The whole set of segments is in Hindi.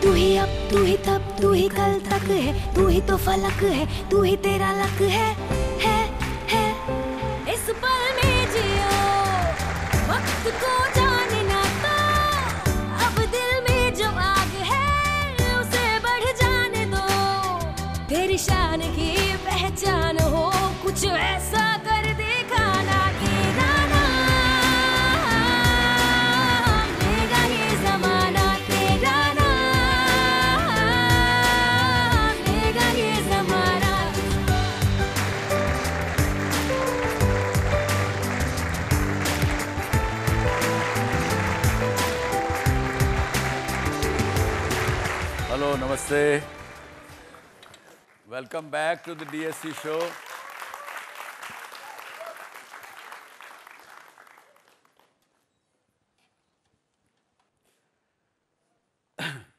तू ही अब, तू ही तब, तू ही कल तक है, तू ही तो फलक है, तू ही तेरा लक है। इस पल में जियो, वक्त को जानना तो, अब दिल में जो आग है उसे बढ़ जाने दो। तेरी शान की पहचान हो, कुछ ऐसा कर दिखाना कि गाना लेगा ये ज़माना, तेरा नाम लेगा ये ज़माना। हेलो, नमस्ते। Welcome back to the DSC show.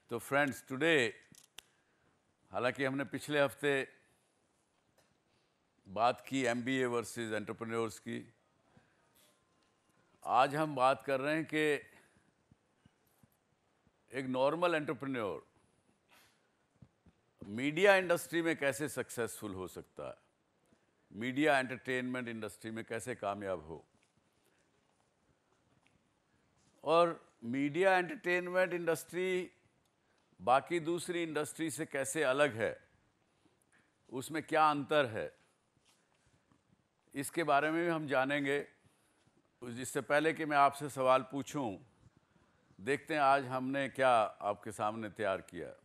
तो फ्रेंड्स, टुडे, हालांकि हमने पिछले हफ्ते बात की MBA वर्सेस एंटरप्रेन्योर्स की, आज हम बात कर रहे हैं कि एक नॉर्मल एंटरप्रेन्योर मीडिया इंडस्ट्री में कैसे सक्सेसफुल हो सकता है, मीडिया एंटरटेनमेंट इंडस्ट्री में कैसे कामयाब हो, और मीडिया एंटरटेनमेंट इंडस्ट्री बाकी दूसरी इंडस्ट्री से कैसे अलग है, उसमें क्या अंतर है, इसके बारे में भी हम जानेंगे। जिससे पहले कि मैं आपसे सवाल पूछूं, देखते हैं आज हमने क्या आपके सामने तैयार किया।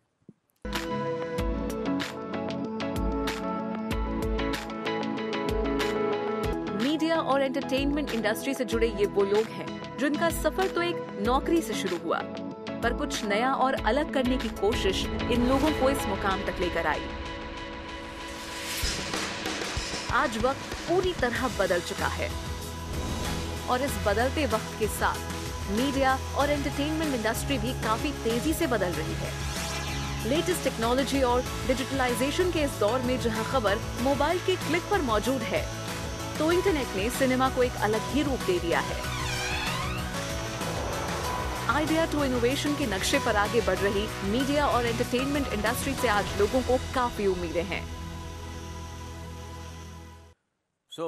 मीडिया और एंटरटेनमेंट इंडस्ट्री से जुड़े ये वो लोग हैं जिनका सफर तो एक नौकरी से शुरू हुआ, पर कुछ नया और अलग करने की कोशिश इन लोगों को इस मुकाम तक लेकर आई। आज वक्त पूरी तरह बदल चुका है और इस बदलते वक्त के साथ मीडिया और एंटरटेनमेंट इंडस्ट्री भी काफी तेजी से बदल रही है। लेटेस्ट टेक्नोलॉजी और डिजिटलाइजेशन के इस दौर में जहां खबर मोबाइल के क्लिक पर मौजूद है, तो इंटरनेट ने सिनेमा को एक अलग ही रूप दे दिया है। आइडिया टू इनोवेशन के नक्शे पर आगे बढ़ रही मीडिया और एंटरटेनमेंट इंडस्ट्री से आज लोगों को काफी उम्मीदें हैं।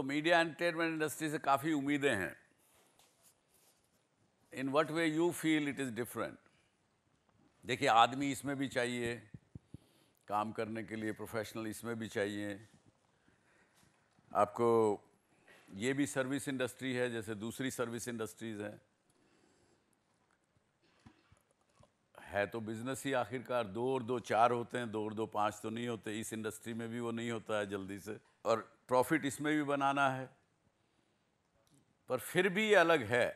मीडिया एंटरटेनमेंट इंडस्ट्री से काफ़ी उम्मीदें हैं। In what way you feel it is different? देखिए, आदमी इसमें भी चाहिए काम करने के लिए, प्रोफेशनल इसमें भी चाहिए। आपको ये भी सर्विस इंडस्ट्री है जैसे दूसरी सर्विस इंडस्ट्रीज़ हैं, है तो बिजनेस ही आखिरकार। 2 और 2 4 होते हैं, 2 और 2 5 तो नहीं होते। इस इंडस्ट्री में भी वो नहीं होता है जल्दी से, और प्रॉफिट इसमें भी बनाना है, पर फिर भी ये अलग है।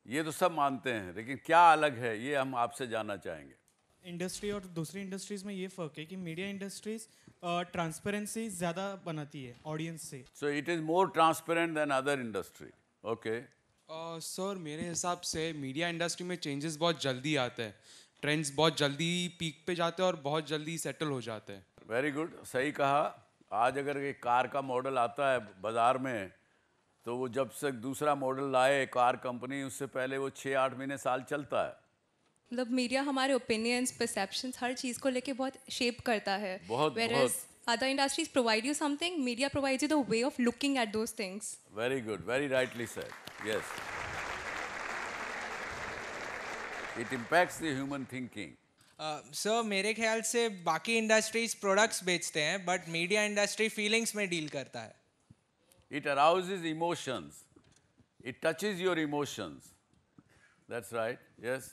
ये तो सब मानते हैं, लेकिन क्या अलग है ये हम आपसे जानना चाहेंगे। इंडस्ट्री और दूसरी इंडस्ट्रीज में ये फ़र्क है कि मीडिया इंडस्ट्रीज ट्रांसपेरेंसी ज़्यादा बनाती है ऑडियंस से। So it is more transparent than other industry. Okay sir, मेरे हिसाब से मीडिया इंडस्ट्री में चेंजेस बहुत जल्दी आते हैं, ट्रेंड्स बहुत जल्दी पीक पे जाते हैं और बहुत जल्दी सेटल हो जाते हैं। वेरी गुड, सही कहा। आज अगर एक कार का मॉडल आता है बाज़ार में, तो वो जब से दूसरा मॉडल लाए कार कंपनी, उससे पहले वो 6-8 महीने साल चलता है। मतलब मीडिया हमारे ओपिनियंस, परसेप्शंस, हर चीज़ को लेके बहुत शेप करता है। बहुत other industries provide you something, media provides you the way of looking at those things. Very good, very rightly said, yes. It impacts the human thinking. Sir, मेरे ख्याल से बाकी इंडस्ट्रीज प्रोडक्ट्स बेचते हैं, बट मीडिया इंडस्ट्री फीलिंग्स में डील करता है। It arouses emotions. It touches your emotions. That's right. Yes.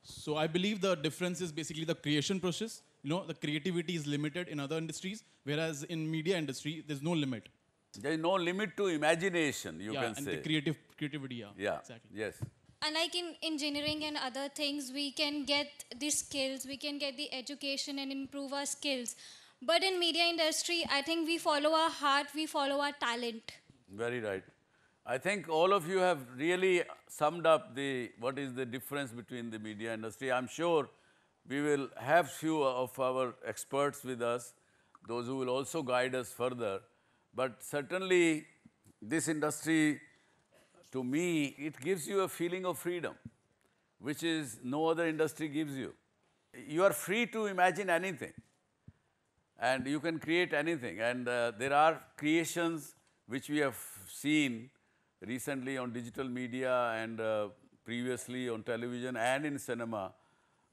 So I believe the difference is basically the creation process. You know, the creativity is limited in other industries, whereas in media industry, there's no limit. There is no limit to imagination, you can and say. the creativity, Yeah. Exactly. Yes. And like in engineering and other things, we can get the skills, we can get the education and improve our skills. But in media industry, I think we follow our heart, we follow our talent. Very right. I think all of you have really summed up what is the difference between the media industry. I'm sure we will have few of our experts with us, those who will also guide us further. But certainly this industry, to me, it gives you a feeling of freedom, which is no other industry gives you. you are free to imagine anything. And you can create anything. And there are creations which we have seen recently on digital media and previously on television and in cinema,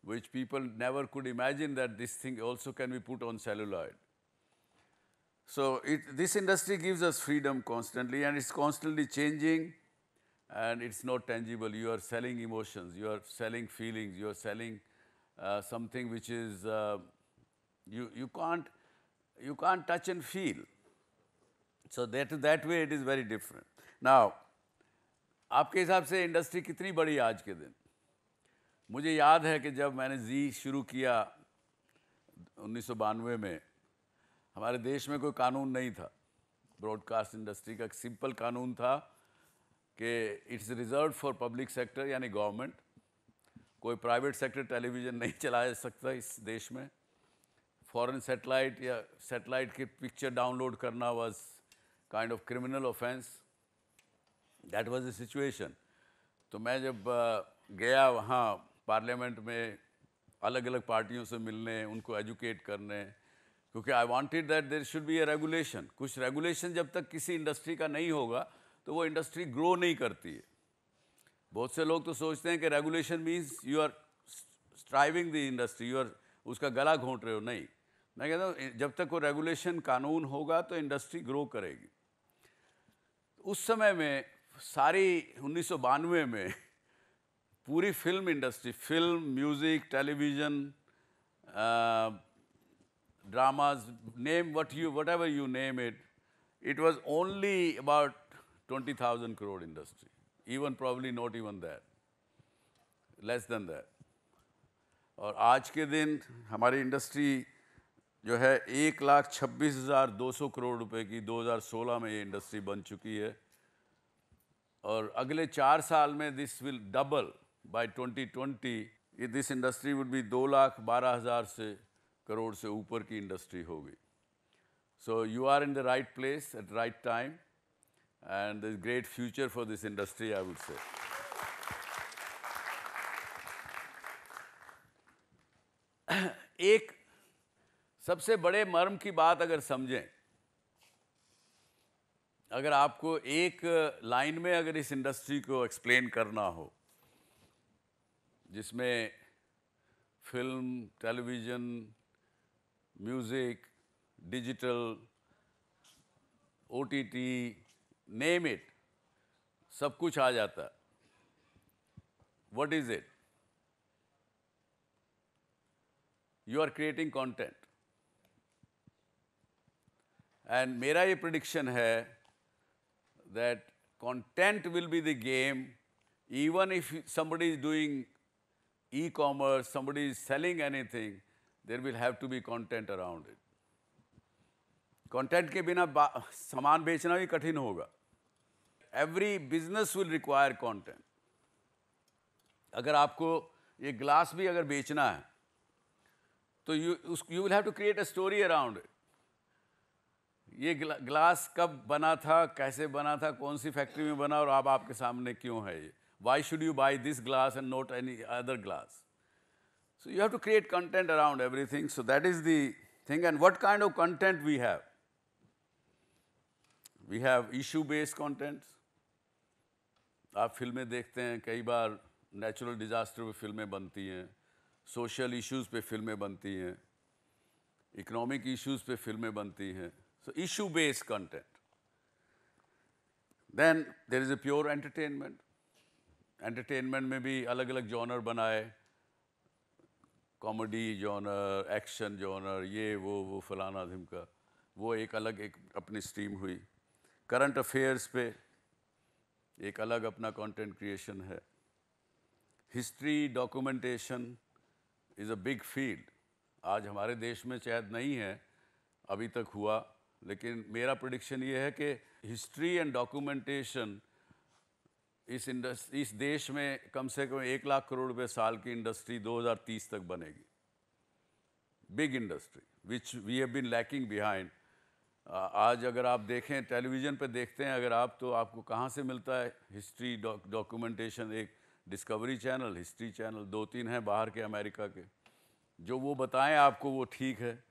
which people never could imagine that this thing also can be put on celluloid. So this industry gives us freedom constantly, and it's constantly changing, and it's not tangible. You are selling emotions, you are selling feelings, you are selling something which is, you can't touch and feel. So that way it is very different. Now, आपके हिसाब से इंडस्ट्री कितनी बड़ी आज के दिन? मुझे याद है कि जब मैंने जी शुरू किया 1992 में, हमारे देश में कोई कानून नहीं था। ब्रॉडकास्ट इंडस्ट्री का एक सिंपल कानून था कि it's reserve for public sector, यानी गवर्नमेंट। कोई प्राइवेट सेक्टर टेलीविज़न नहीं चलाया सकता इस देश में। फॉरेन सेटेलाइट या सेटेलाइट की पिक्चर डाउनलोड करना was kind of criminal offence. That was the situation. तो मैं जब गया वहाँ पार्लियामेंट में अलग अलग पार्टियों से मिलने, उनको एजुकेट करने, क्योंकि I wanted that there should be a regulation. कुछ रेगुलेशन जब तक किसी इंडस्ट्री का नहीं होगा तो वो इंडस्ट्री ग्रो नहीं करती है। बहुत से लोग तो सोचते हैं कि regulation means you are striving the industry, you are उसका गला घोंट रहे हो। नहीं, मैं कहता हूँ जब तक वो रेगुलेशन कानून होगा तो इंडस्ट्री ग्रो करेगी। उस समय में सारी 1992 में पूरी film industry, film, music, television, dramas, name whatever you name it, it was only about 20,000 crore industry, even probably not even that, less than that. और आज के दिन हमारी इंडस्ट्री जो है 1,26,200 करोड़ रुपए की 2016 में ये इंडस्ट्री बन चुकी है, और अगले 4 साल में this will double by 2020। This industry would be 2,12,000 से करोड़ से ऊपर की इंडस्ट्री होगी। So you are in the right place at right time, and there is great future for this industry, I would say. एक सबसे बड़े मर्म की बात अगर समझें, अगर आपको एक लाइन में अगर इस इंडस्ट्री को एक्सप्लेन करना हो, जिसमें film, television, music, digital, OTT, name it, सब कुछ आ जाता। What is it? You are creating content. And मेरा ये प्रेडिक्शन है that content will be the game, even if somebody is doing e-commerce, somebody is selling anything, there will have to be content around it. Content के बिना सामान बेचना भी कठिन होगा। Every business will require content. अगर आपको ये ग्लास भी अगर बेचना है तो you will have to create a story around it. ये ग्लास कब बना था, कैसे बना था, कौन सी फैक्ट्री में बना और अब आपके सामने क्यों है ये? Why should you buy this glass and not any other glass? So you have to create content around everything. So that is the thing. And what kind of content we have? We have issue-based contents. आप फिल्में देखते हैं, कई बार नेचुरल डिज़ास्टर पे फिल्में बनती हैं, सोशल इश्यूज़ पे फिल्में बनती हैं, इकोनॉमिक इश्यूज़ पे फिल्में बनती हैं. So issue-based content. Then there is a pure entertainment. Entertainment में भी अलग अलग जॉनर बनाए, कॉमेडी जॉनर, एक्शन जॉनर, ये वो फलाना धिमका, वो एक अलग एक अपनी स्ट्रीम हुई. करंट अफेयर्स पे एक अलग अपना कंटेंट क्रिएशन है. History, documentation is a big field. आज हमारे देश में शायद नहीं है, अभी तक हुआ, लेकिन मेरा प्रेडिक्शन ये है कि हिस्ट्री एंड डॉक्यूमेंटेशन इस देश में कम से कम 1 लाख करोड़ रुपए साल की इंडस्ट्री 2030 तक बनेगी. Big industry which we have been lacking behind. आज अगर आप देखें, टेलीविज़न पे देखते हैं अगर आप, तो आपको कहाँ से मिलता है हिस्ट्री डॉक्यूमेंटेशन? एक डिस्कवरी चैनल, हिस्ट्री चैनल, 2-3 हैं बाहर के, अमेरिका के. जो वो बताएं आपको वो ठीक है,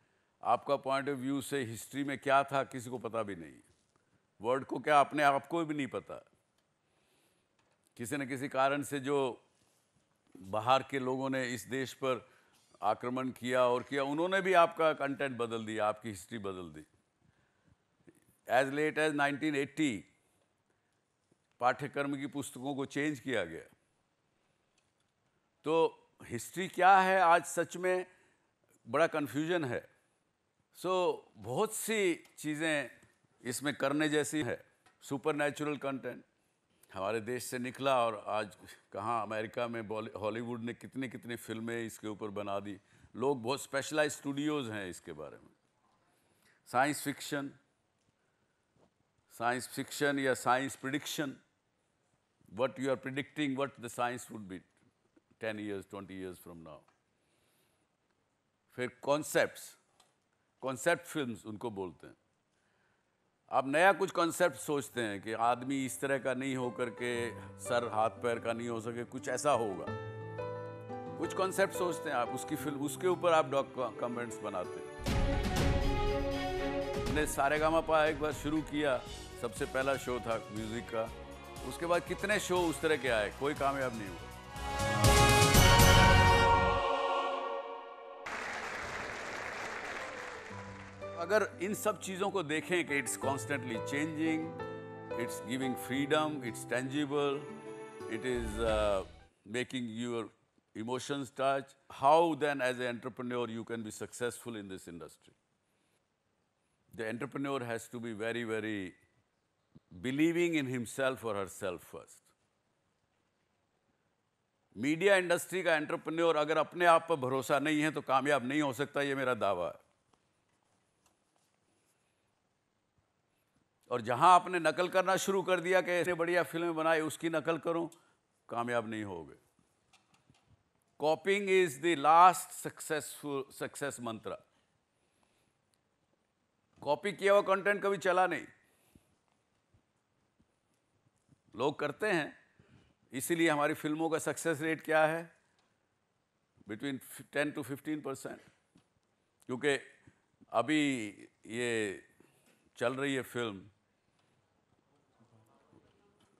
आपका पॉइंट ऑफ व्यू से हिस्ट्री में क्या था किसी को पता भी नहीं, वर्ल्ड को क्या अपने आप को भी नहीं पता। किसी न किसी कारण से जो बाहर के लोगों ने इस देश पर आक्रमण किया और किया, उन्होंने भी आपका कंटेंट बदल दिया, आपकी हिस्ट्री बदल दी। एज लेट एज 1980 पाठ्यक्रम की पुस्तकों को चेंज किया गया। तो हिस्ट्री क्या है आज सच में बड़ा कन्फ्यूजन है। बहुत सी चीज़ें इसमें करने जैसी है। सुपर नेचुरल कंटेंट हमारे देश से निकला और आज कहाँ अमेरिका में हॉलीवुड ने कितनी कितनी फिल्में इसके ऊपर बना दी। लोग बहुत स्पेशलाइज स्टूडियोज़ हैं इसके बारे में। साइंस फिक्शन या science prediction, what you are predicting what the science would be 10 years 20 years from now। फिर कॉन्सेप्ट फिल्म्स उनको बोलते हैं। आप नया कुछ कॉन्सेप्ट सोचते हैं कि आदमी इस तरह का नहीं हो करके सर हाथ पैर का नहीं हो सके, कुछ ऐसा होगा, कुछ कॉन्सेप्ट सोचते हैं आप, उसकी फिल्म, उसके ऊपर आप कमेंट्स बनाते हैं। हमने सारेगामापा एक बार शुरू किया, सबसे पहला शो था म्यूजिक का, उसके बाद कितने शो उस तरह के आए, कोई कामयाब नहीं हुआ। अगर इन सब चीज़ों को देखें कि it's constantly changing, it's giving freedom, it's tangible, it is making your emotions touch, how then as an entrepreneur you can be successful in this industry. The entrepreneur has to be very very believing in himself or herself first। Media industry का एंटरप्रेन्योर अगर अपने आप पर भरोसा नहीं है तो कामयाब नहीं हो सकता, ये मेरा दावा है। और जहां आपने नकल करना शुरू कर दिया कि इतने बढ़िया फिल्में बनाई उसकी नकल करो, कामयाब नहीं होगे। कॉपिंग इज द लास्ट सक्सेस मंत्र। कॉपी किया हुआ कंटेंट कभी चला नहीं, लोग करते हैं। इसीलिए हमारी फिल्मों का सक्सेस रेट क्या है, बिटवीन 10 to 15%। क्योंकि अभी ये चल रही है फिल्म,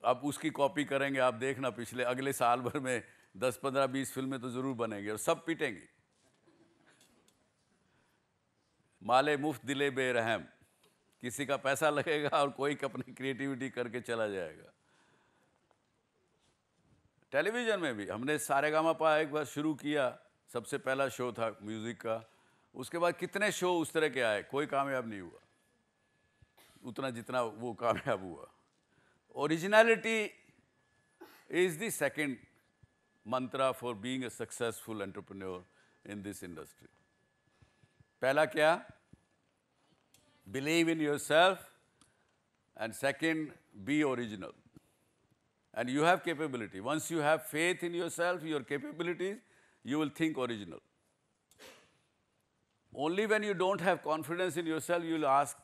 अब उसकी कॉपी करेंगे, आप देखना पिछले अगले साल भर में 10, 15, 20 फिल्में तो जरूर बनेंगी और सब पिटेंगी। माले मुफ्त दिले बेरहम, किसी का पैसा लगेगा और कोई अपनी क्रिएटिविटी करके चला जाएगा। टेलीविज़न में भी हमने सारेगामापा एक बार शुरू किया, सबसे पहला शो था म्यूज़िक का, उसके बाद कितने शो उस तरह के आए, कोई कामयाब नहीं हुआ उतना जितना वो कामयाब हुआ। Originality is the second Mantra for being a successful entrepreneur in this industry. पहला क्या, believe in yourself, and second B original. And you have capability. Once you have faith in yourself, your capabilities, you will think original. Only when you don't have confidence in yourself, you will ask,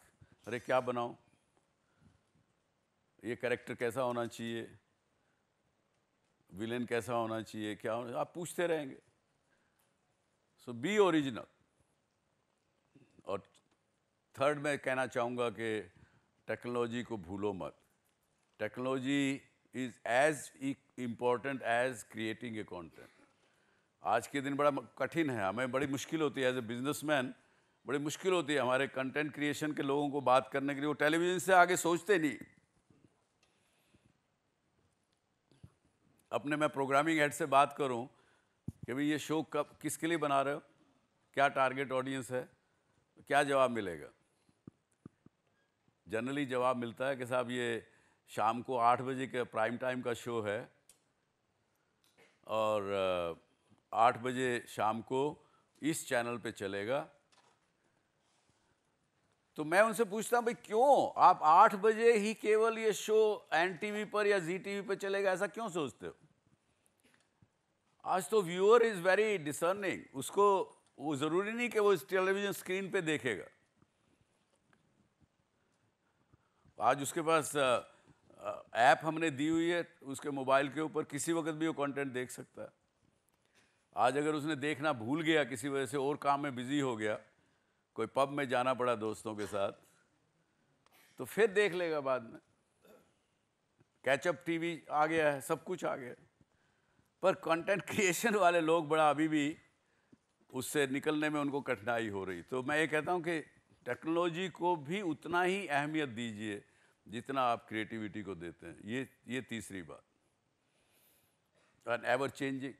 अरे क्या बनाऊं, ये कैरेक्टर कैसा होना चाहिए, विलेन कैसा होना चाहिए, क्या होना, आप पूछते रहेंगे। So be original। और थर्ड मैं कहना चाहूँगा कि टेक्नोलॉजी को भूलो मत। Technology is as important as creating a content। आज के दिन बड़ा कठिन है, हमें बड़ी मुश्किल होती है एज ए बिजनेसमैन, बड़ी मुश्किल होती है हमारे कंटेंट क्रिएशन के लोगों को बात करने के लिए। वो टेलीविज़न से आगे सोचते नहीं। अपने मैं प्रोग्रामिंग हेड से बात करूं कि भाई ये शो कब किसके लिए बना रहे हो, क्या टारगेट ऑडियंस है, क्या जवाब मिलेगा। जनरली जवाब मिलता है कि साहब ये शाम को 8 बजे का प्राइम टाइम का शो है और 8 बजे शाम को इस चैनल पे चलेगा। तो मैं उनसे पूछता हूँ भाई क्यों आप 8 बजे ही केवल ये शो NTV पर या ZTV पर चलेगा, ऐसा क्यों सोचते हो? आज तो व्यूअर इज वेरी डिसर्निंग, उसको वो ज़रूरी नहीं कि वो इस टेलीविज़न स्क्रीन पे देखेगा। आज उसके पास ऐप हमने दी हुई है, उसके मोबाइल के ऊपर किसी वक्त भी वो कंटेंट देख सकता है। आज अगर उसने देखना भूल गया किसी वजह से और काम में बिजी हो गया, कोई पब में जाना पड़ा दोस्तों के साथ, तो फिर देख लेगा बाद में। कैचअप टीवी आ गया है, सब कुछ आ गया, पर कंटेंट क्रिएशन वाले लोग बड़ा अभी भी उससे निकलने में उनको कठिनाई हो रही। तो मैं ये कहता हूँ कि टेक्नोलॉजी को भी उतना ही अहमियत दीजिए जितना आप क्रिएटिविटी को देते हैं। ये तीसरी बात। एंड एवर चेंजिंग,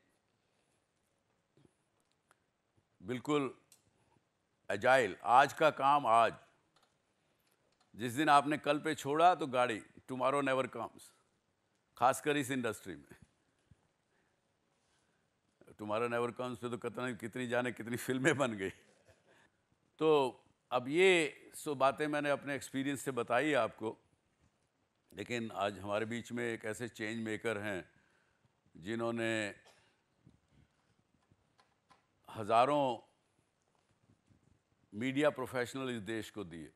बिल्कुल एजाइल, आज का काम आज, जिस दिन आपने कल पे छोड़ा तो गाड़ी, टुमारो नेवर कम्स, खासकर इस इंडस्ट्री में। टुमारो नेवर कम्स पे तो कितनी जाने कितनी फिल्में बन गई। तो अब ये सो बातें मैंने अपने एक्सपीरियंस से बताई आपको, लेकिन आज हमारे बीच में एक ऐसे चेंज मेकर हैं जिन्होंने हज़ारों मीडिया प्रोफेशनल इस देश को दिए।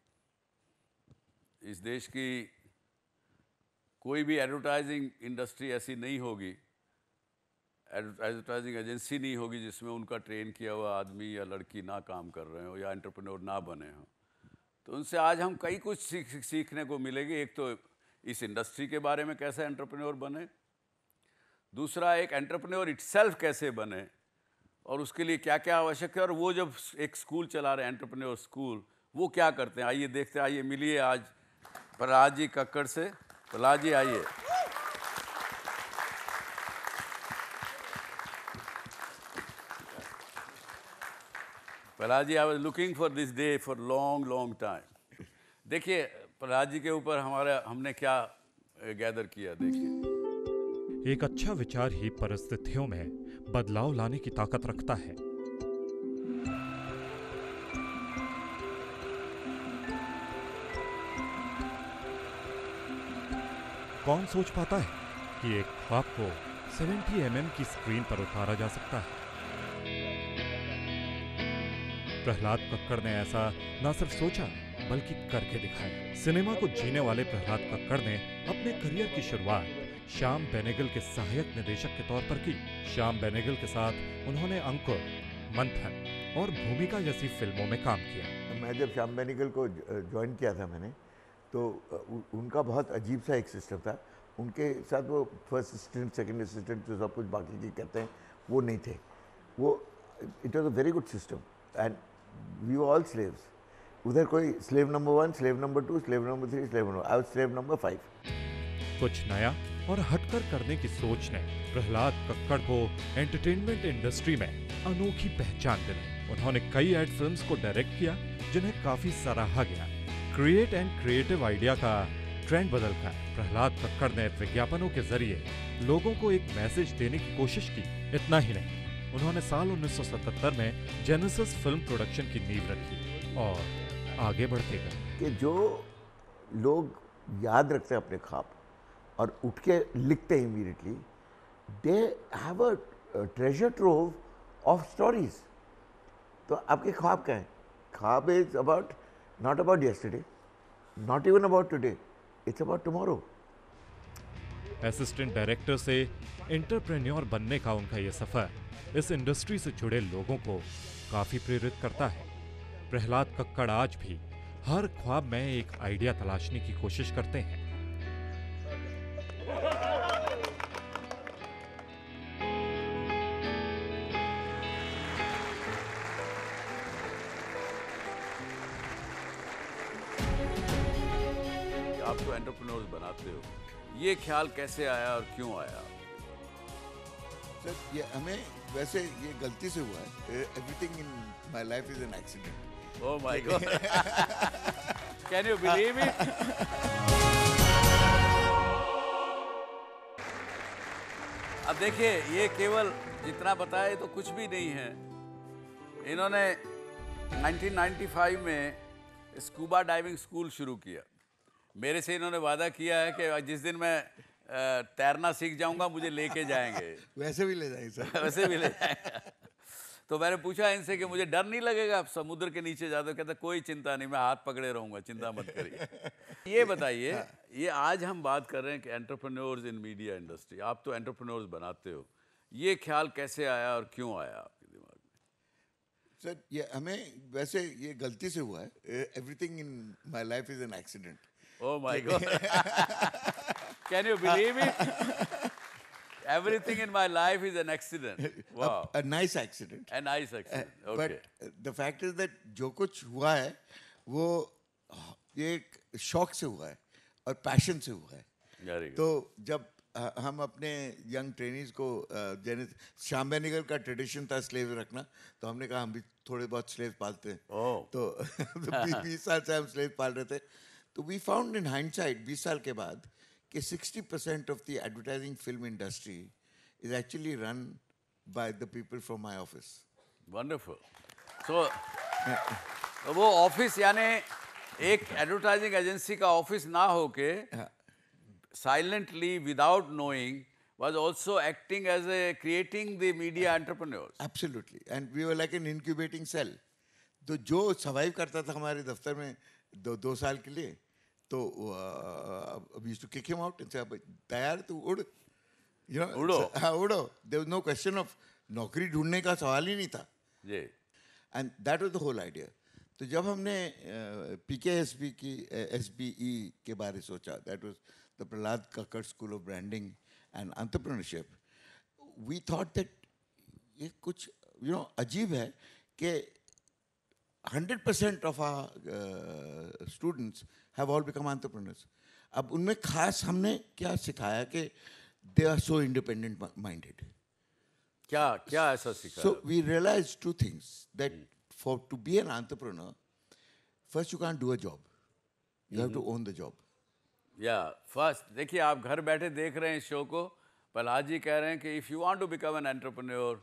इस देश की कोई भी एडवर्टाइजिंग इंडस्ट्री ऐसी नहीं होगी, एडवर्टाइजिंग एजेंसी नहीं होगी जिसमें उनका ट्रेन किया हुआ आदमी या लड़की ना काम कर रहे हो या एंटरप्रेन्योर ना बने हों। तो उनसे आज हम कई कुछ सीखने को मिलेगी। एक तो इस इंडस्ट्री के बारे में कैसे एंटरप्रेन्योर बने, दूसरा एक एंटरप्रेन्योर इटसेल्फ कैसे बने और उसके लिए क्या क्या आवश्यक है, और वो जब एक स्कूल चला रहे हैं एंटरप्रेन्योर स्कूल, वो क्या करते हैं। आइए देखते हैं, आइए मिलिए आज प्रहलाद जी कक्कड़ से। प्रहलाद जी आइए। Prahlad ji, I was looking for this day for long time. देखिए प्रहलाद जी के ऊपर हमने क्या गैदर किया, देखिए। एक अच्छा विचार ही परिस्थितियों में बदलाव लाने की ताकत रखता है। कौन सोच पाता है कि एक ख्वाब को 70 mm की स्क्रीन पर उतारा जा सकता है। प्रहलाद कक्कड़ ने ऐसा न सिर्फ सोचा बल्कि करके दिखाया। सिनेमा को जीने वाले प्रहलाद कक्कड़ ने अपने करियर की शुरुआत श्याम बेनेगल के सहायक निदेशक के तौर पर की। श्याम बेनेगल के साथ उन्होंने अंकुर, मंथन और भूमिका जैसी फिल्मों में काम किया। मैं जब श्याम बेनेगल को ज्वाइन किया था मैंने, तो उनका बहुत अजीब सा एक सिस्टम था। उनके साथ वो फर्स्ट असिस्टेंट, सेकंड असिस्टेंट, जो सब कुछ बाकी की कहते हैं, वो नहीं थे। वो it was a very good system and we were all slaves. उधर कोई slave number 1, slave number 2, slave number 3, slave number, I was slave number 5। कुछ नया और हटकर करने की सोच ने प्रहलाद कक्कड़ को एंटरटेनमेंट इंडस्ट्री में अनोखी पहचान दिलाई। उन्होंने कई एड फिल्म्स को डायरेक्ट किया जिन्हें काफी सराहा गया। क्रिएट एंड क्रिएटिव आइडिया का ट्रेंड बदलकर प्रहलाद कक्कड़ ने विज्ञापनों के जरिए लोगों को एक मैसेज देने की कोशिश की। इतना ही नहीं, उन्होंने साल 1977 में जेनेसिस फिल्म प्रोडक्शन की नींव रखी और आगे बढ़ते गए। कि जो लोग याद रखते हैं अपने ख्वाब और उठ के लिखते हैं immediately, they have a treasure trove of stories. तो आपके ख्वाब क्या है? ख्वाब is about, not about yesterday, not even about today, it's about tomorrow. Assistant director से एंटरप्रेन्योर बनने का उनका यह सफर इस इंडस्ट्री से जुड़े लोगों को काफी प्रेरित करता है। प्रहलाद कक्कड़ आज भी हर ख्वाब में एक आइडिया तलाशने की कोशिश करते हैं। आप तो एंटरप्रेन्योर्स बनाते हो, ये ख्याल कैसे आया और क्यों आया? सर, ये हमें वैसे ये गलती से हुआ है। Everything in my life is an accident. Oh my God, can you believe it? अब देखिए, ये केवल जितना बताया तो कुछ भी नहीं है। इन्होंने 1995 में स्कूबा डाइविंग स्कूल शुरू किया। मेरे से इन्होंने वादा किया है कि जिस दिन मैं तैरना सीख जाऊंगा मुझे लेके जाएंगे। वैसे भी ले जाएंगे सर। वैसे भी ले जाएंगे। तो मैंने पूछा इनसे कि मुझे डर नहीं लगेगा आप समुद्र के नीचे जाते? कहते कोई चिंता नहीं, मैं हाथ पकड़े रहूंगा, चिंता मत करिए। ये बताइए, ये आज हम बात कर रहे हैं कि एंटरप्रेन्योर्स इन मीडिया इंडस्ट्री, आप तो एंटरप्रेन्योर्स बनाते हो, ये ख्याल कैसे आया और क्यों आया आपके दिमाग में? सर ये हमें वैसे ये गलती से हुआ है. Everything in my life is an accident. Oh my God. Can you believe it? Everything in my life is an accident. Wow. A nice accident. A nice accident. Okay. But the fact is that जो कुछ हुआ है वो एक शौक से हुआ है और पैशन से हुआ है. Very good. तो जब हम अपने यंग ट्रेनीज को श्याम बेनेगल का ट्रेडिशन था स्लेव रखना, तो हमने कहा हम भी थोड़े बहुत स्लेव पालते हैं. तो 20 साल से हम स्लेव पाल रहे थे. तो वी फाउंड इन हाइंडसाइट 20 साल के बाद कि 60% of the advertising film industry is actually run by the people from my office. Wonderful. So वो ऑफिस यानी एक एडवर्टाइजिंग एजेंसी का ऑफिस ना होके silently, without knowing, was also acting as a creating the media entrepreneurs. Absolutely, and we were like an incubating cell. तो जो survive करता था हमारे दफ्तर में दो साल के लिए, तो we used to kick him out and say, तैयार तू उड़, you know, उड़ो. हाँ उड़ो. There was no question of नौकरी ढूंढने का सवाल ही नहीं था. जी. And that was the whole idea. तो जब हमने PKSB की SBE के बारे में सोचा, that was the Prahlad Kakkad School of Branding and Entrepreneurship, we thought that ये कुछ अजीब है कि 100% of our students have all become entrepreneurs. अब उनमें खास हमने क्या सिखाया कि they are so independent minded. क्या ऐसा सिखाया? So we realized two things, that to be an entrepreneur, first you can't do a job. You have to own the job. First देखिए, आप घर बैठे देख रहे हैं इस शो को. प्रहलाद जी कह रहे हैं कि if you want to become an entrepreneur,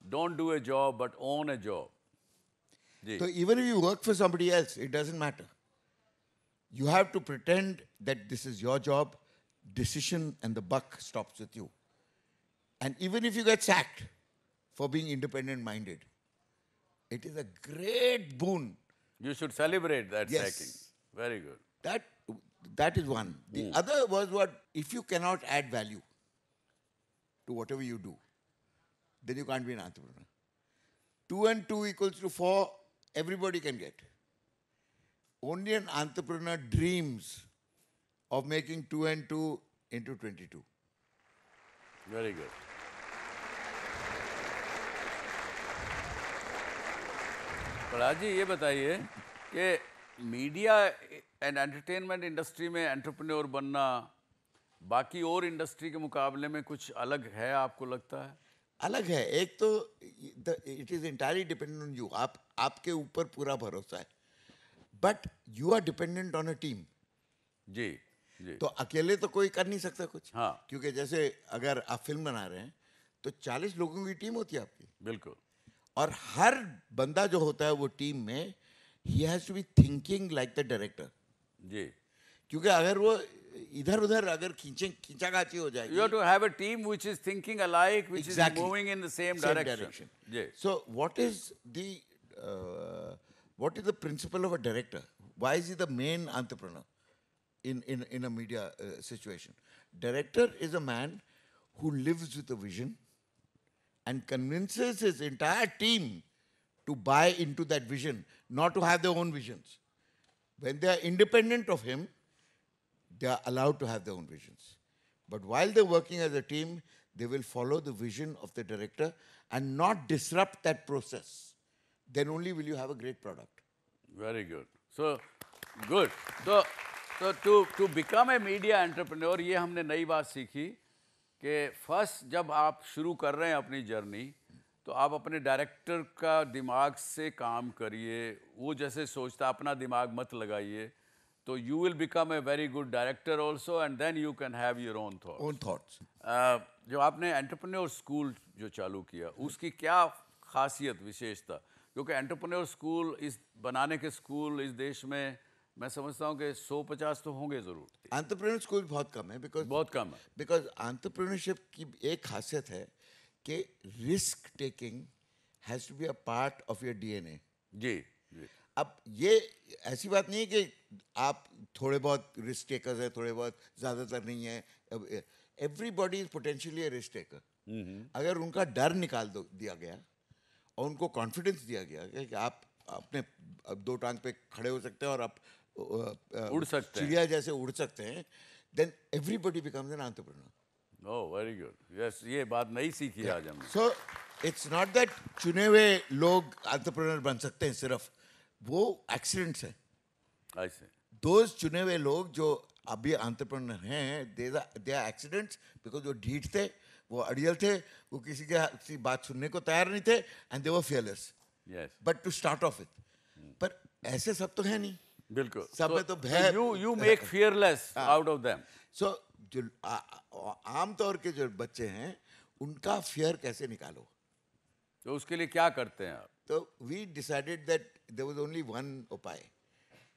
don't do a job but own a job. So even if you work for somebody else, it doesn't matter. You have to pretend that this is your job, decision and the buck stops with you. And even if you get sacked for being independent minded, it is a great boon. You should celebrate that sacking. Very good. That is one. The other was if you cannot add value to whatever you do, then you can't be an entrepreneur. 2 and 2 equals to 4, everybody can get. Only an entrepreneur dreams of making 2 and 2 into 22. Very good. Prahlad ji ये बताइए कि मीडिया एंड एंटरटेनमेंट इंडस्ट्री में एंटरप्रेन्योर बनना बाकी और इंडस्ट्री के मुकाबले में कुछ अलग है, आपको लगता है? अलग है. एक तो it is entirely dependent on you. आपके ऊपर पूरा भरोसा है, but you are dependent on a team. जी. तो अकेले तो कोई कर नहीं सकता कुछ. हाँ. क्योंकि जैसे अगर आप फिल्म बना रहे हैं तो 40 लोगों की टीम होती है आपकी. बिल्कुल. और हर बंदा जो होता है वो टीम में, he has to be thinking like the director. जी. क्योंकि अगर वो इधर उधर अगर खींचागाची हो जाएगी, you have to have a team which is thinking alike, which is moving in the same direction. Ji. So what is the principle of a director? Why is he the main entrepreneur in a media situation? Director is a man who lives with a vision and convinces his entire team to buy into that vision, not to have their own visions. When they are independent of him, they are allowed to have their own visions. But while they're working as a team, they will follow the vision of the director and not disrupt that process. Then only will you have a great product. Very good. So, good. So to become a media entrepreneur, ये हमने नई बात सीखी कि फर्स्ट जब आप शुरू कर रहे हैं अपनी जर्नी, तो आप अपने डायरेक्टर का दिमाग से काम करिए. वो जैसे सोचता, अपना दिमाग मत लगाइए. तो you will become a very good director also, and then you can have your own thoughts. जो आपने एंटरप्रेन्योर स्कूल जो चालू किया, उसकी क्या खासियत विशेषता? क्योंकि एंटरप्रेन्योर स्कूल इस बनाने के स्कूल इस देश में मैं समझता हूँ कि 150 तो होंगे ज़रूर. एंटरप्रेन्योर स्कूल बहुत कम है. बिकॉज एंटरप्रेन्योरशिप की एक खासियत है कि risk taking has to be a part of your DNA. जी. अब ये ऐसी बात नहीं है कि आप थोड़े बहुत रिस्क टेकर्स हैं, थोड़े बहुत ज़्यादातर नहीं है. Everybody is potentially a risk taker. अगर उनका डर निकाल दिया गया और उनको कॉन्फिडेंस दिया गया कि आप अपने दो टांग पे खड़े हो सकते हैं और आप उड़ सकते हैं, चिड़िया जैसे उड़ सकते हैं, then everybody becomes an entrepreneur. Oh, very good. Yes, ये बात नई सीखी आज हमने. So it's not that चुने हुए लोग entrepreneur बन सकते हैं सिर्फ, वो accidents हैं. ऐसे. Those चुने हुए लोग जो अभी entrepreneur हैं, they are accidents because वो ढीठ थे, वो अड़ियल थे, वो किसी की बात सुनने को तैयार नहीं थे, and they were fearless. Yes. But to start off with. पर ऐसे सब तो है नहीं. बिल्कुल. सब में तो भय. You make fearless out of them. So जो आम तौर के जो बच्चे हैं उनका फियर कैसे निकालो, तो उसके लिए क्या करते हैं आप? तो we decided that there was only one उपाय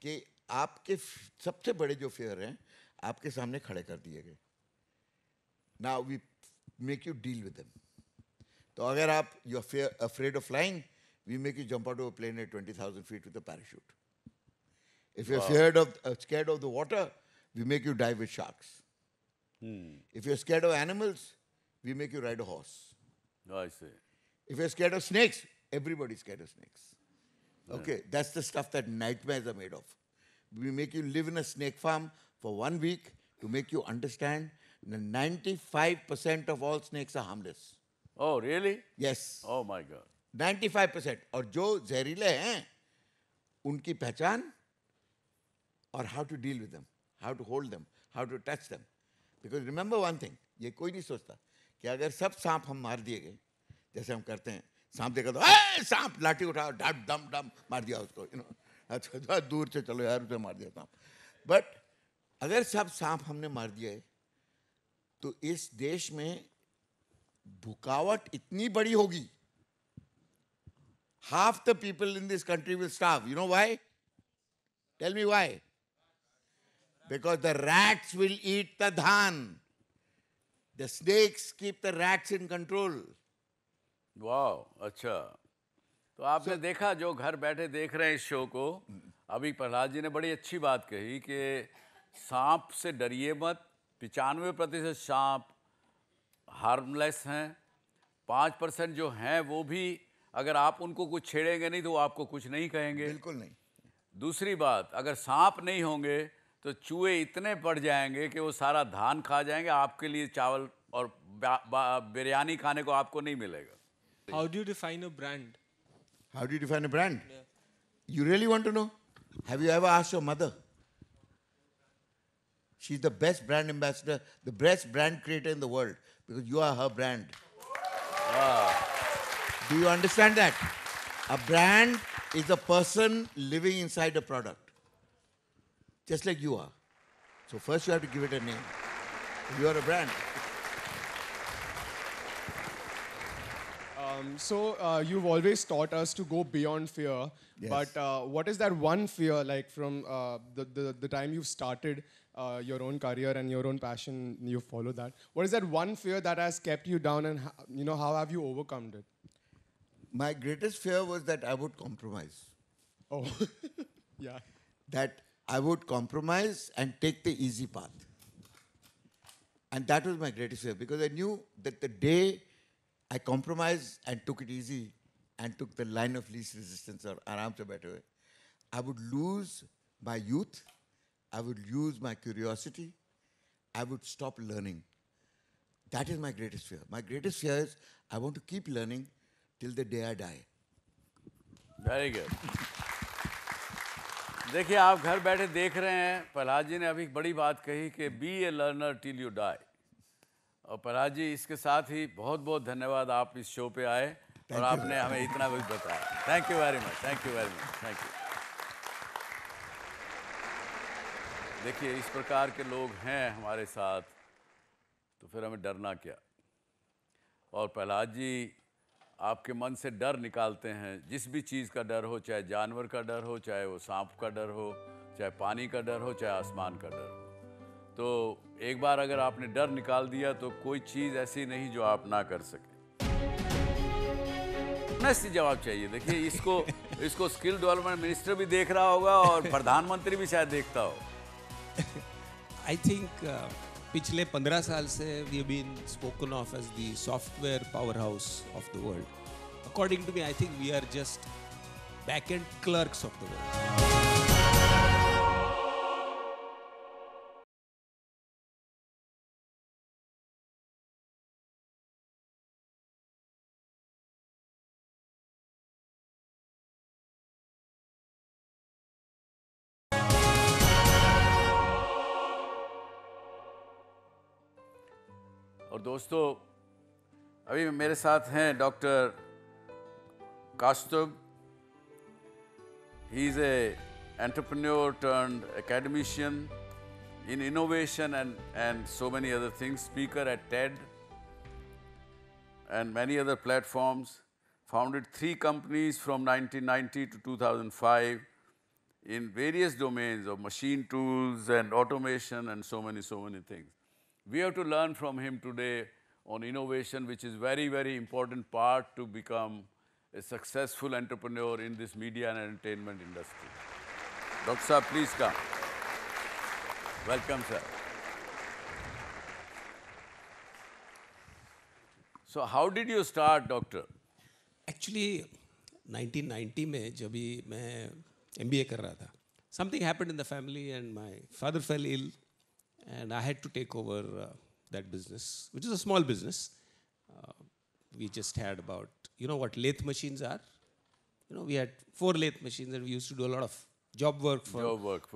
कि आपके सबसे बड़े जो फियर हैं आपके सामने खड़े कर दिए गए. Now we make you deal with them. तो अगर आप you are afraid of flying, we make you jump out of a plane at 20,000 feet with a parachute. If you are scared of the water, we make you dive with sharks. If you're scared of animals, we make you ride a horse. I see. If you're scared of snakes, everybody's scared of snakes. Okay, that's the stuff that nightmares are made of. We make you live in a snake farm for 1 week to make you understand that 95% of all snakes are harmless. Oh, really? Yes. Oh my God. 95%. और जो जहरीले हैं, उनकी पहचान और how to deal with them, how to hold them, how to touch them. Because remember one thing, ये कोई नहीं सोचता कि अगर सब सांप हम मार दिए गए, जैसे हम करते हैं, सांप देखा तो सांप, लाठी उठाओ, डम डम डम मार दिया उसको, अच्छा दूर से चलो यार, उसे मार दिया सांप. बट अगर सब सांप हमने मार दिए तो इस देश में भुकावट इतनी बड़ी होगी, half the people in this country will starve. You know why? Tell me why. Because the rats will eat the dhan. The snakes keep the rats in control. Wow, अच्छा. तो आपने देखा, जो घर बैठे देख रहे हैं इस शो को, अभी प्रहलाद जी ने बड़ी अच्छी बात कही कि सांप से डरिए मत. 95% सांप हार्मलेस हैं. 5% जो हैं वो भी अगर आप उनको कुछ छेड़ेंगे नहीं तो वो आपको कुछ नहीं कहेंगे. बिल्कुल नहीं. दूसरी बात, अगर सांप नहीं होंगे तो चूहे इतने बढ़ जाएंगे कि वो सारा धान खा जाएंगे. आपके लिए चावल और बिरयानी खाने को आपको नहीं मिलेगा. How do you define a brand? How do you define a brand? Yeah. You really want to know? Have you ever asked your mother? She's the best brand ambassador, the best brand creator in the world, because you are her brand. Wow. Do you understand that? A brand is a person living inside a product, just like you are. So first you have to give it a name. You are a brand. So you've always taught us to go beyond fear. Yes. But what is that one fear, like from the time you've started your own career and your own passion, you follow that? What is that one fear that has kept you down, and how have you overcome it? My greatest fear was that I would compromise. Oh, yeah. That I would compromise and take the easy path. And that was my greatest fear, because I knew that the day I compromised and took it easy and took the line of least resistance, or aaram se baithe hue, I would lose my youth, I would lose my curiosity, I would stop learning. That is my greatest fear. My greatest fear is I want to keep learning till the day I die. Very good. देखिए, आप घर बैठे देख रहे हैं, प्रहलाद जी ने अभी बड़ी बात कही कि be a learner till you die. और प्रहलाद जी, इसके साथ ही बहुत बहुत धन्यवाद, आप इस शो पे आए और आपने हमें इतना कुछ बताया. Thank you very much. Thank you very much. Thank you. देखिए, इस प्रकार के लोग हैं हमारे साथ, तो फिर हमें डरना क्या. और प्रहलाद जी आपके मन से डर निकालते हैं. जिस भी चीज़ का डर हो, चाहे जानवर का डर हो, चाहे वो सांप का डर हो, चाहे पानी का डर हो, चाहे आसमान का डर हो, तो एक बार अगर आपने डर निकाल दिया तो कोई चीज़ ऐसी नहीं जो आप ना कर सके. ऑनेस्टली जवाब चाहिए. देखिए, इसको स्किल डेवलपमेंट मिनिस्टर भी देख रहा होगा और प्रधानमंत्री भी शायद देखता हो. I think पिछले 15 साल से we have been spoken of as the software powerhouse of the world. According to me, I think we are just back-end clerks of the world. और दोस्तों अभी मेरे साथ हैं doctor कास्तुब. He is a entrepreneur turned academician in innovation and so many other things, speaker at TED and many other platforms. Founded 3 companies from 1990 to 2005 in various domains of machine tools and automation and so many things. We have to learn from him today on innovation, which is very, very important part to become a successful entrepreneur in this media and entertainment industry. Dr. Saab, please come. Welcome, sir. So how did you start, doctor? Actually, 1990 में जब भी मैं MBA कर रहा था, something happened in the family and my father fell ill and I had to take over that business, which is a small business. We just had about, you know what lathe machines are? You know, we had 4 lathe machines and we used to do a lot of job work for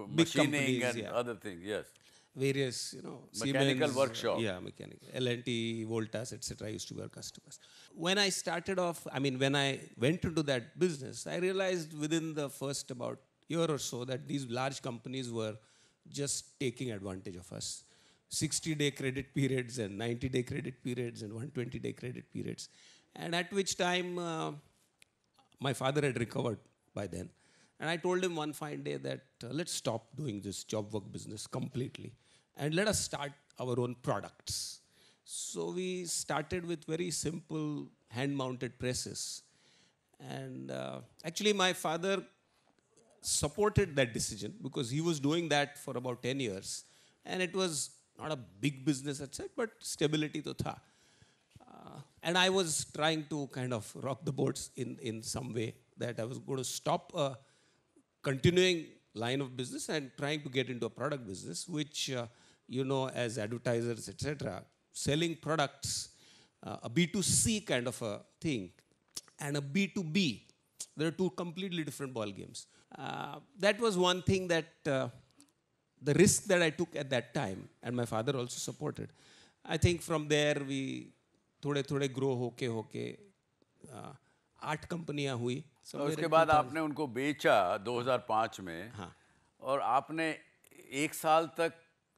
big machining companies, and yeah. other things, yes. Various, you know, Mechanical Siemens, workshop. Yeah, mechanical. L&T, Voltas, etc. used to be our customers. When I started off, I mean, when I went into that business, I realized within the first about year or so that these large companies were just taking advantage of us. 60-day credit periods and 90-day credit periods and 120-day credit periods. And at which time, my father had recovered by then. And I told him one fine day that let's stop doing this job work business completely and let us start our own products. So we started with very simple hand-mounted presses. And actually my father supported that decision because he was doing that for about 10 years. And it was not a big business at such, but stability to tha. And I was trying to kind of rock the boats in some way that I was going to stop a continuing line of business and trying to get into a product business, which, you know, as advertisers, etc., selling products, a B2C kind of a thing, and a B2B. There are 2 completely different ball games. That was one thing that the risk that I took at that time, and my father also supported. I think from there we थोड़े grow होके 8 कंपनियां हुई. उसके बाद आपने उनको बेचा 2005 में. हाँ. और आपने 1 साल तक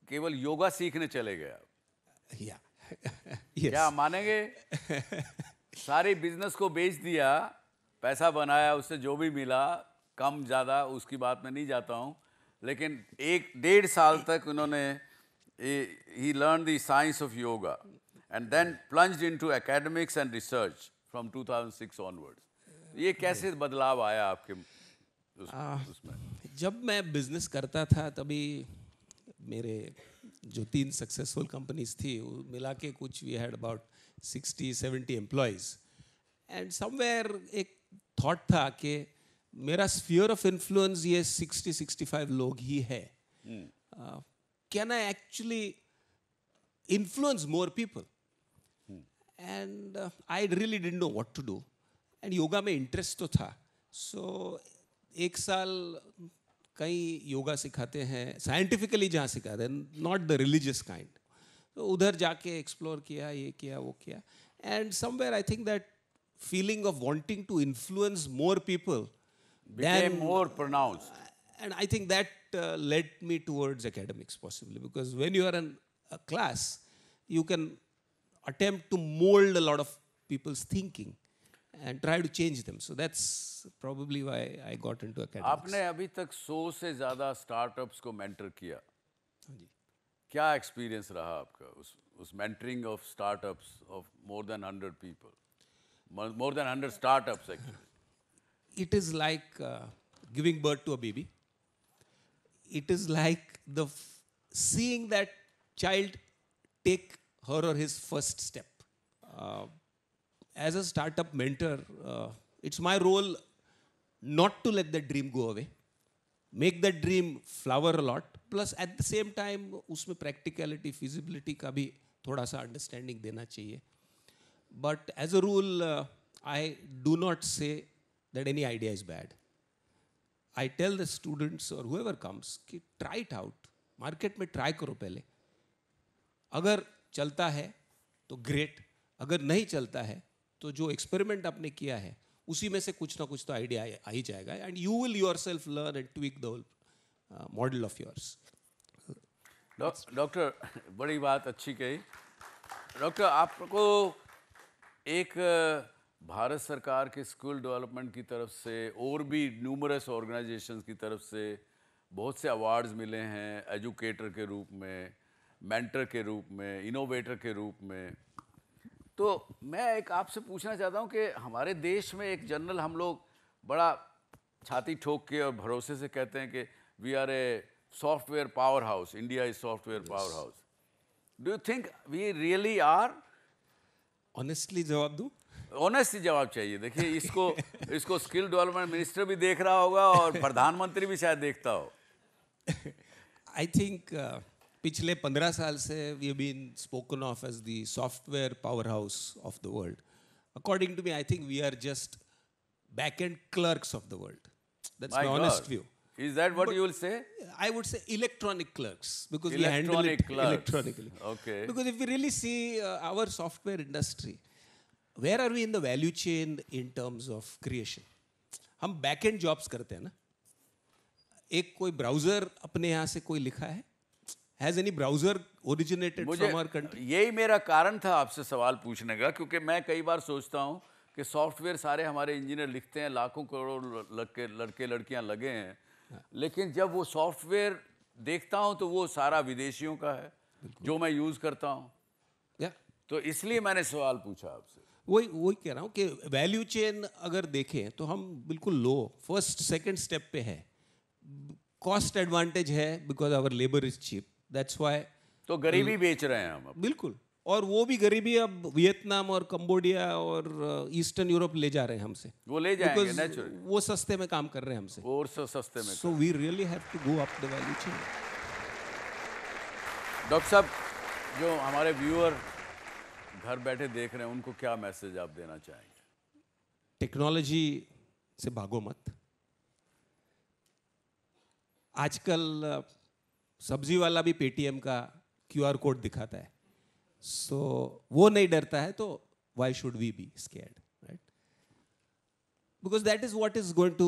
केवल योगा सीखने चले गए. Yeah. Yes. क्या मानेंगे? सारी बिजनेस को बेच दिया, पैसा बनाया, उससे जो भी मिला, कम ज़्यादा उसकी बात में नहीं जाता हूँ, लेकिन 1-1.5 साल तक उन्होंने he learned the science of yoga and then plunged into academics and research from 2006 onwards. ये कैसे बदलाव आया आपके उसमें? जब मैं बिजनेस करता था तभी मेरे जो 3 सक्सेसफुल कंपनीज थी मिला के कुछ we had about 60-70 employees and somewhere एक थॉट था कि मेरा स्फीयर ऑफ इन्फ्लुएंस ये 60-65 लोग ही है. Can I actually influence more people? And I really didn't know what to do. And yoga में interest तो था. So 1 साल कहीं योगा सिखाते हैं, scientifically जहाँ सिखाते हैं, not the religious kind. तो उधर जाके explore किया, ये किया, वो किया. And somewhere I think that feeling of wanting to influence more people became more pronounced. And I think that led me towards academics possibly, because when you are in a class, you can attempt to mold a lot of people's thinking and try to change them. So that's probably why I got into academics. आपने अभी तक 100 से ज़्यादा startups को mentor किया. क्या experience रहा आपका उस mentoring of startups of more than 100 people, more than 100 startups actually? It is like giving birth to a baby. It is like seeing that child take her or his first step. As a startup mentor, it's my role not to let that dream go away. Make that dream flower a lot. Plus at the same time, उसमें practicality, feasibility का भी थोड़ा सा understanding देना चाहिए. But as a rule, I do not say that any idea is bad. I tell the students or whoever comes कि try it out. Market में try करो पहले. अगर चलता है तो great. अगर नहीं चलता है तो जो experiment आपने किया है उसी में से कुछ ना कुछ तो आइडिया आ ही जाएगा. And you will yourself learn and tweak the whole model of yours. Doctor बड़ी बात अच्छी कही. डॉक्टर आपको एक भारत सरकार के स्किल डेवलपमेंट की तरफ से और भी न्यूमरस ऑर्गेनाइजेशंस की तरफ से बहुत से अवार्ड्स मिले हैं, एजुकेटर के रूप में, मेंटर के रूप में, इनोवेटर के रूप में. तो मैं एक आपसे पूछना चाहता हूं कि हमारे देश में एक जनरल हम लोग बड़ा छाती ठोक के और भरोसे से कहते हैं कि we are a software power house, India is software power house. Do you think we really are? Honestly जवाब दूं? ऑनेस्टली जवाब चाहिए. देखिए इसको स्किल डेवलपमेंट मिनिस्टर भी देख रहा होगा और प्रधानमंत्री भी शायद देखता हो. आई थिंक पिछले 15 साल से we have been spoken of as the software power house of the world. According to me, I think we are just back end clerks of the world. That's my honest view. Is that what you will say? I would say electronic clerks, because we handle it electronically. Okay. Because if we really see our software industry, where are we in the value chain in terms of creation? हम back end jobs करते हैं ना. एक कोई browser अपने यहाँ से कोई लिखा है? Has any browser originated from our country? यही मेरा कारण था आपसे सवाल पूछने का, क्योंकि मैं कई बार सोचता हूँ कि सॉफ्टवेयर सारे हमारे इंजीनियर लिखते हैं, लाखों करोड़ लड़के लड़कियाँ लगे हैं, लेकिन जब वो सॉफ्टवेयर देखता हूँ तो वो सारा विदेशियों का है जो मैं यूज़ करता हूँ. तो इसलिए मैंने सवाल पूछा आपसे. वही कह रहा हूँ कि वैल्यू चेन अगर देखें तो हम बिल्कुल लो फर्स्ट सेकंड स्टेप पे है. कॉस्ट एडवांटेज है because our labour is cheap. That's why. तो गरीबी बेच रहे हैं हम. बिल्कुल. और वो भी गरीबी अब वियतनाम और कंबोडिया और ईस्टर्न यूरोप ले जा रहे हैं हमसे. वो ले जाएंगे नेचुरली. वो सस्ते में काम कर रहे हैं हमसे. और सस्ते में. So we really have to go up the value chain. Doctor साहब, जो हमारे व्यूअर घर बैठे देख रहे हैं उनको क्या मैसेज आप देना चाहेंगे? टेक्नोलॉजी से भागो मत. आजकल सब्जी वाला भी पेटीएम का QR कोड दिखाता है. So वो नहीं डरता है तो why should we be scared, right? Because that is what is going to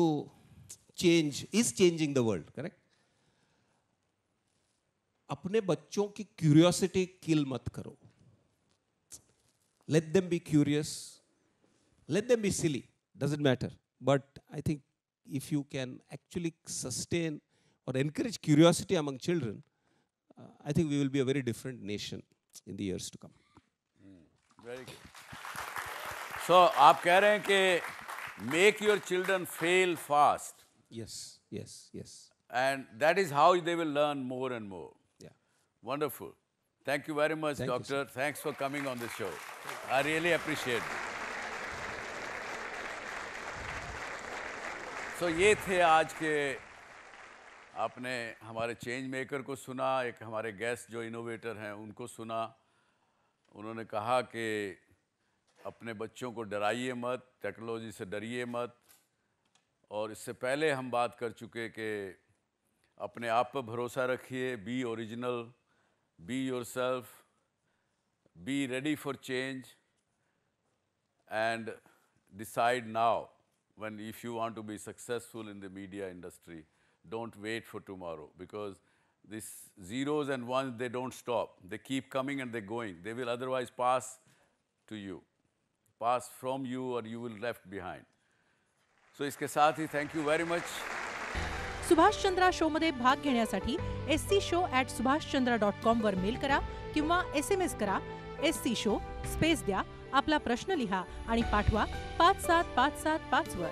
is changing the world, correct? अपने बच्चों की curiosity kill मत करो. Let them be curious. Let them be silly. Doesn't matter. But I think if you can actually sustain or encourage curiosity among children, I think we will be a very different nation in the years to come. Very good. So आप कह रहे हैं कि make your children fail fast. Yes. And that is how they will learn more and more. Yeah. Wonderful. Thank you very much, Doctor. Thanks for coming on the show. I really appreciate it. So ये थे आज के, आपने हमारे चेंज मेकर को सुना, एक हमारे गेस्ट जो इनोवेटर हैं उनको सुना. उन्होंने कहा कि अपने बच्चों को डराइए मत, टेक्नोलॉजी से डरिए मत. और इससे पहले हम बात कर चुके कि अपने आप पर भरोसा रखिए, B original, be yourself, be ready for change, and decide now when if you want to be successful in the media industry. Don't wait for tomorrow, because these zeros and ones, they don't stop. They keep coming and they're going. They will otherwise pass to you, pass from you, or you will left behind. So इसके साथ ही thank you very much. Subhash Chandra show मध्ये भाग घेण्यासाठी scShow@subhashchandra.com वर मेल करा किंवा SMS करा. SC शो स्पेस द्या, आपला प्रश्न लिहा आणि पाठवा 57575 वर.